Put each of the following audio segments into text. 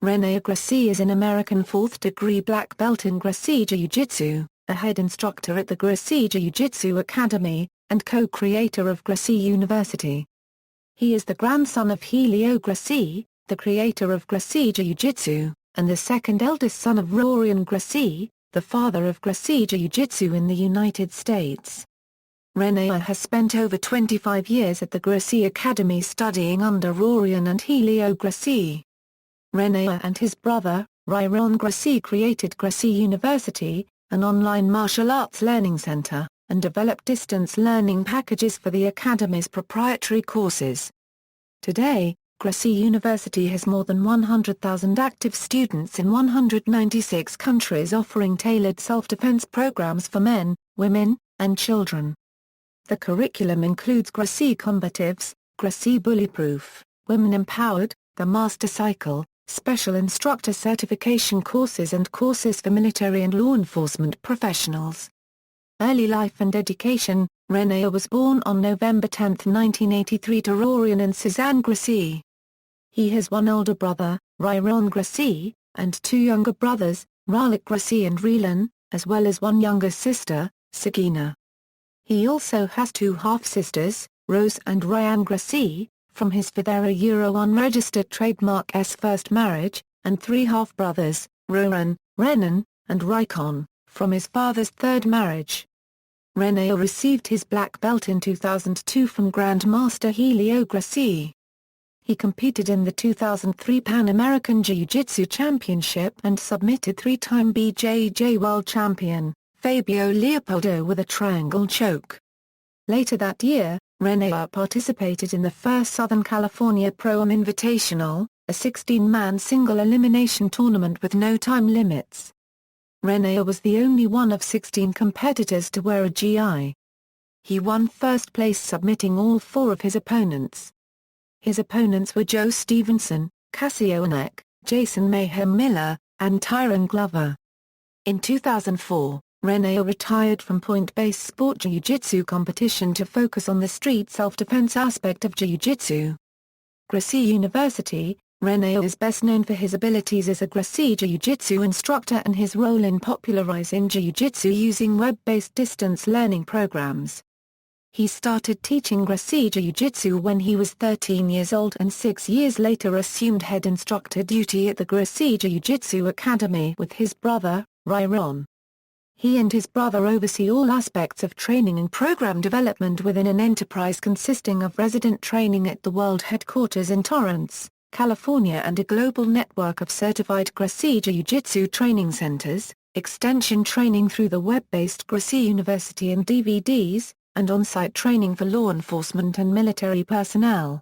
Rener Gracie is an American fourth-degree black belt in Gracie Jiu-Jitsu, a head instructor at the Gracie Jiu-Jitsu Academy, and co-creator of Gracie University. He is the grandson of Helio Gracie, the creator of Gracie Jiu-Jitsu, and the second eldest son of Rorion Gracie, the father of Gracie Jiu-Jitsu in the United States. Rener has spent over 25 years at the Gracie Academy studying under Rorion and Helio Gracie. Rener and his brother, Ryron Gracie, created Gracie University, an online martial arts learning center, and developed distance learning packages for the Academy's proprietary courses. Today, Gracie University has more than 100,000 active students in 196 countries offering tailored self-defense programs for men, women, and children. The curriculum includes Gracie Combatives, Gracie Bullyproof, Women Empowered, the Master Cycle, special instructor certification courses and courses for military and law enforcement professionals. Early life and education. Rener was born on November 10, 1983 to Rorion and Suzanne Gracie. He has one older brother, Ryron Gracie, and two younger brothers, Ryron Gracie and Rylan, as well as one younger sister, Sagina. He also has two half-sisters, Rose and Rorion Gracie, from his father unregistered trademark's first marriage, and three half-brothers, Rorion, Renan, and Rykon, from his father's third marriage. Rener received his black belt in 2002 from Grandmaster Helio Gracie. He competed in the 2003 Pan American Jiu-Jitsu Championship and submitted three-time BJJ World Champion, Fabio Leopoldo, with a triangle choke. Later that year, Rener participated in the first Southern California Pro-Am Invitational, a 16-man single elimination tournament with no time limits. Rener was the only one of 16 competitors to wear a GI. He won first place, submitting all four of his opponents. His opponents were Joe Stevenson, Cassio Onek, Jason Mayhem Miller, and Tyron Glover. In 2004, Rener retired from point-based sport jiu-jitsu competition to focus on the street self-defense aspect of jiu-jitsu. Gracie University. Rener is best known for his abilities as a Gracie Jiu-Jitsu instructor and his role in popularizing jiu-jitsu using web-based distance learning programs. He started teaching Gracie Jiu-Jitsu when he was 13 years old and 6 years later assumed head instructor duty at the Gracie Jiu-Jitsu Academy with his brother, Ryron. He and his brother oversee all aspects of training and program development within an enterprise consisting of resident training at the world headquarters in Torrance, California, and a global network of certified Gracie Jiu-Jitsu training centers, extension training through the web-based Gracie University and DVDs, and on-site training for law enforcement and military personnel.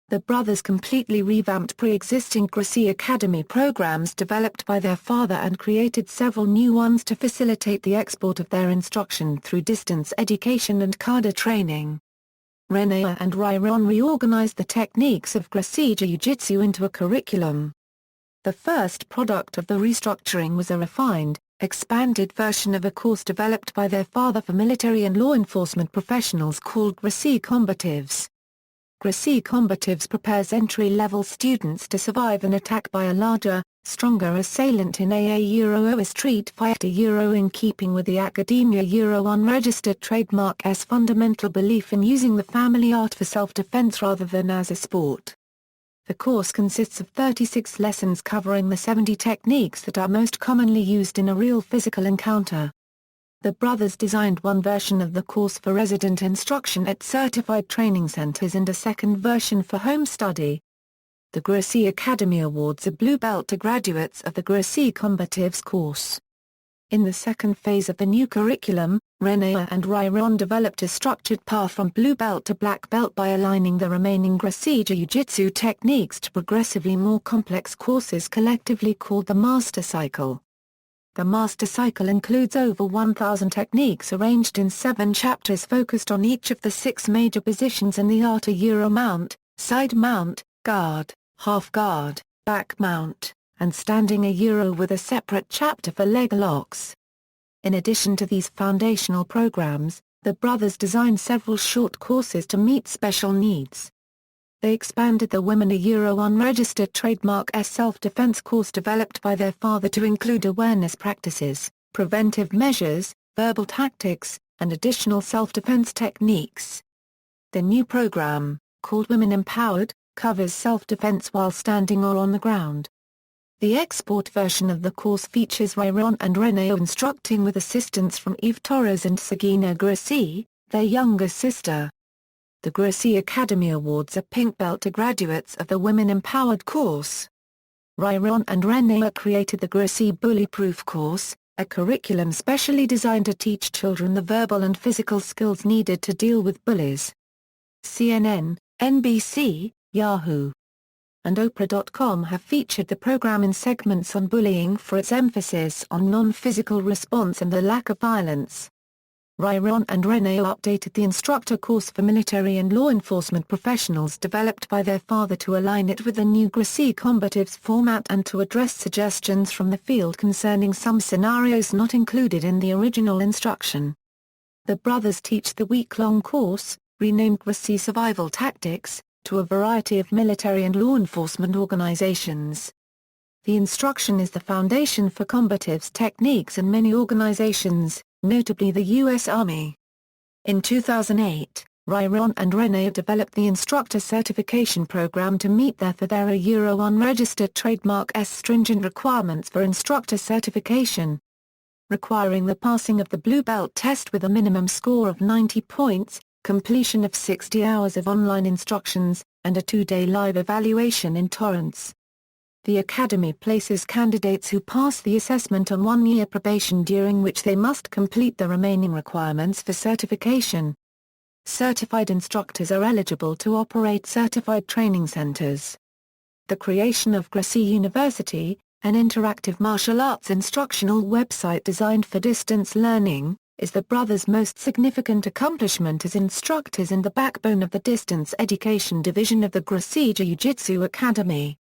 The brothers completely revamped pre-existing Gracie Academy programs developed by their father and created several new ones to facilitate the export of their instruction through distance education and CADA training. Rener and Ryron reorganized the techniques of Gracie Jiu-Jitsu into a curriculum. The first product of the restructuring was a refined, expanded version of a course developed by their father for military and law enforcement professionals called Gracie Combatives. Gracie Combatives prepares entry-level students to survive an attack by a larger, stronger assailant in a street fighter in keeping with the academia unregistered trademark's fundamental belief in using the family art for self-defense rather than as a sport. The course consists of 36 lessons covering the 70 techniques that are most commonly used in a real physical encounter. The brothers designed one version of the course for resident instruction at certified training centers and a second version for home study. The Gracie Academy awards a blue belt to graduates of the Gracie Combatives course. In the second phase of the new curriculum, Rener and Ryron developed a structured path from blue belt to black belt by aligning the remaining Gracie Jiu-Jitsu techniques to progressively more complex courses collectively called the Master Cycle. The Master Cycle includes over 1,000 techniques arranged in 7 chapters focused on each of the 6 major positions in the art: mount, side mount, guard, half guard, back mount, and standing with a separate chapter for leg locks. In addition to these foundational programs, the brothers designed several short courses to meet special needs. they expanded the Women a Euro unregistered trademark self-defense course developed by their father to include awareness practices, preventive measures, verbal tactics, and additional self-defense techniques. The new program, called Women Empowered, covers self-defense while standing or on the ground. The export version of the course features Ryron and Rener instructing with assistance from Eve Torres and Rener Gracie, their younger sister. The Gracie Academy awards a pink belt to graduates of the Women Empowered course. Ryron and Rener created the Gracie Bullyproof course, a curriculum specially designed to teach children the verbal and physical skills needed to deal with bullies. CNN, NBC, Yahoo! And Oprah.com have featured the program in segments on bullying for its emphasis on non-physical response and the lack of violence. Ryron and Rener updated the instructor course for military and law enforcement professionals developed by their father to align it with the new Gracie Combatives format and to address suggestions from the field concerning some scenarios not included in the original instruction. The brothers teach the week-long course, renamed Gracie Survival Tactics, to a variety of military and law enforcement organizations. The instruction is the foundation for combatives techniques in many organizations, notably the U.S. Army. In 2008, Ryron and Rener developed the instructor certification program to meet their Euro unregistered trademark's stringent requirements for instructor certification, requiring the passing of the Blue Belt test with a minimum score of 90 points, completion of 60 hours of online instructions, and a 2-day live evaluation in Torrance. The Academy places candidates who pass the assessment on 1-year probation during which they must complete the remaining requirements for certification. Certified instructors are eligible to operate certified training centers. The creation of Gracie University, an interactive martial arts instructional website designed for distance learning, is the brothers' most significant accomplishment as instructors and the backbone of the distance education division of the Gracie Jiu-Jitsu Academy.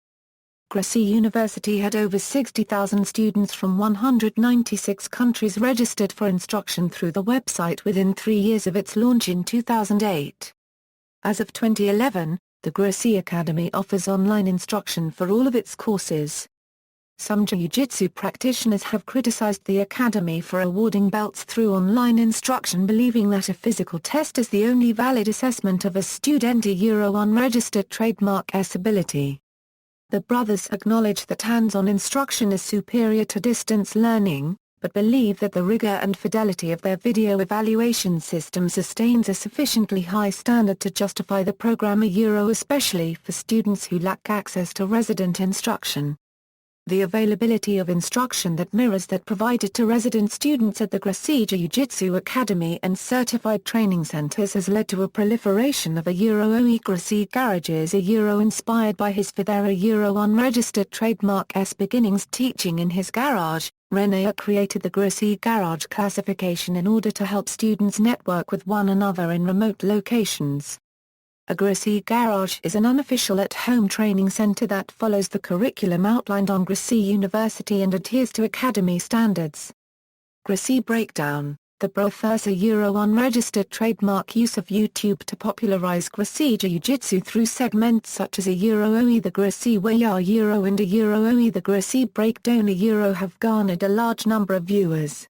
Gracie University had over 60,000 students from 196 countries registered for instruction through the website within 3 years of its launch in 2008. As of 2011, the Gracie Academy offers online instruction for all of its courses. Some jiu-jitsu practitioners have criticized the Academy for awarding belts through online instruction, believing that a physical test is the only valid assessment of a student's Euro unregistered trademark's ability. The brothers acknowledge that hands-on instruction is superior to distance learning, but believe that the rigor and fidelity of their video evaluation system sustains a sufficiently high standard to justify the program a Euro, especially for students who lack access to resident instruction. The availability of instruction that mirrors that provided to resident students at the Gracie Jiu-Jitsu Academy and certified training centers has led to a proliferation of a Euro Gracie garages, a Euro inspired by his for their Euro unregistered trademark's beginnings teaching in his garage. Rener created the Gracie Garage classification in order to help students network with one another in remote locations. A Gracie Garage is an unofficial at-home training center that follows the curriculum outlined on Gracie University and adheres to Academy standards. Gracie Breakdown, the brothers Euro unregistered trademark use of YouTube to popularize Gracie Jiu-Jitsu through segments such as a Euro the Gracie Way Euro and a Euro the Gracie Breakdown a Euro have garnered a large number of viewers.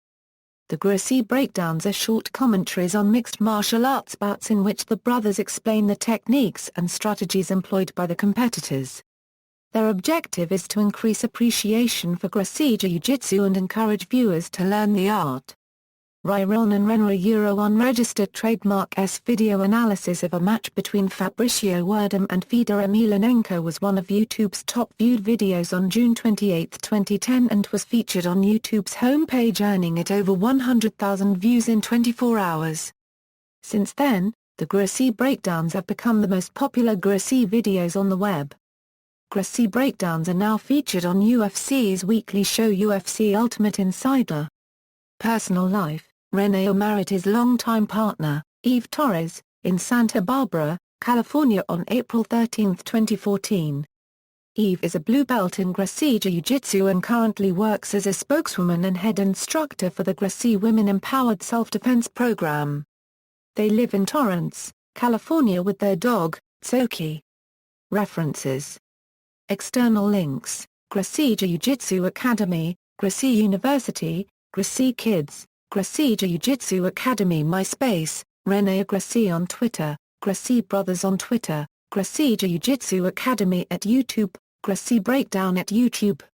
The Gracie Breakdowns are short commentaries on mixed martial arts bouts in which the brothers explain the techniques and strategies employed by the competitors. Their objective is to increase appreciation for Gracie Jiu-Jitsu and encourage viewers to learn the art. Ryron and Rener Euro unregistered trademark's video analysis of a match between Fabricio Werdum and Fedor Emelianenko was one of YouTube's top viewed videos on June 28, 2010 and was featured on YouTube's homepage, earning it over 100,000 views in 24 hours. Since then, the Gracie Breakdowns have become the most popular Gracie videos on the web. Gracie Breakdowns are now featured on UFC's weekly show UFC Ultimate Insider. Personal life: Rener married his longtime partner, Eve Torres, in Santa Barbara, California on April 13, 2014. Eve is a blue belt in Gracie Jiu-Jitsu and currently works as a spokeswoman and head instructor for the Gracie Women Empowered Self-Defense Program. They live in Torrance, California with their dog, Soki. References. External links: Gracie Jiu-Jitsu Academy, Gracie University, Gracie Kids, Gracie Jiu-Jitsu Academy MySpace, Rener Gracie on Twitter, Gracie Brothers on Twitter, Gracie Jiu-Jitsu Academy at YouTube, Gracie Breakdown at YouTube.